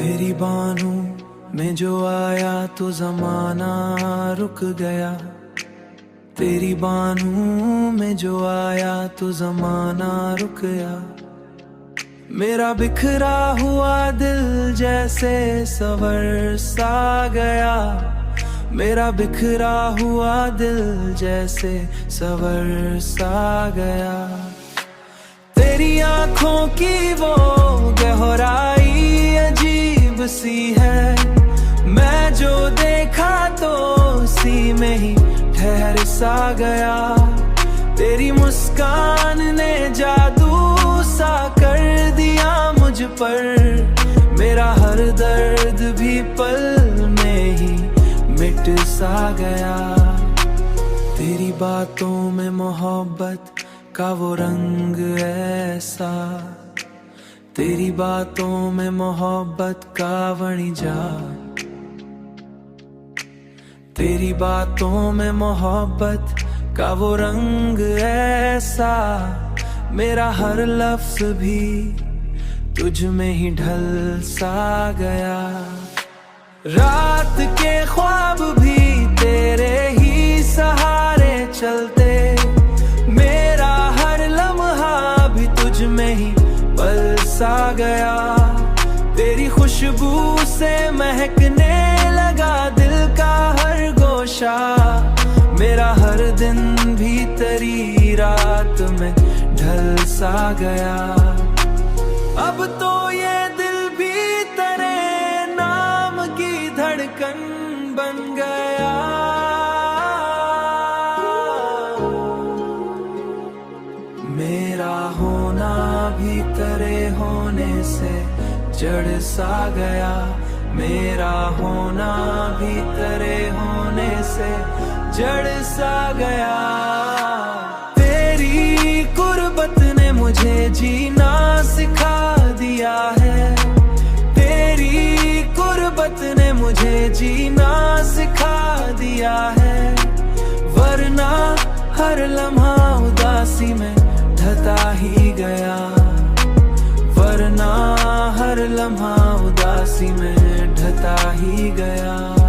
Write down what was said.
तेरी बाहों में जो आया तो जमाना रुक गया। तेरी बाहों में जो आया तो जमाना रुक गया। मेरा बिखरा हुआ दिल जैसे सवर सा गया। मेरा बिखरा हुआ दिल जैसे सवर सा गया। तेरी आंखों की वो गहराई अजीब सी है। मैं जो देखा तो उसी में ही ठहर सा गया। तेरी मुस्कान ने जादू सा कर दिया मुझ पर। मेरा हर दर्द भी पल में ही मिट सा गया। तेरी बातों में मोहब्बत का वो रंग ऐसा। तेरी बातों में मोहब्बत का वणिजा। तेरी बातों में मोहब्बत का वो रंग ऐसा। मेरा हर लफ्ज भी तुझ में ही ढल सा गया। रात के ख्वाब भी तेरे ही सहारे चलते। मेरा हर लम्हा भी तुझ में ही पल सा गया। तेरी खुशबू से महकने लगा दिल का हर गोशा। मेरा हर दिन भी तेरी रात में ढल सा गया। अब तो ये दिल भी तेरे नाम की धड़कन बन गया। मेरा होना भी तेरे होने से जड़ सा गया। मेरा होना भी तेरे होने से जड़ सा गया। तेरी कुर्बत ने मुझे जीना सिखा दिया है। तेरी कुर्बत ने मुझे जीना सिखा दिया है। वरना हर लम्हा उदासी में ढता ही गया। वरना हर लम्हा उदासी में ढता ही गया।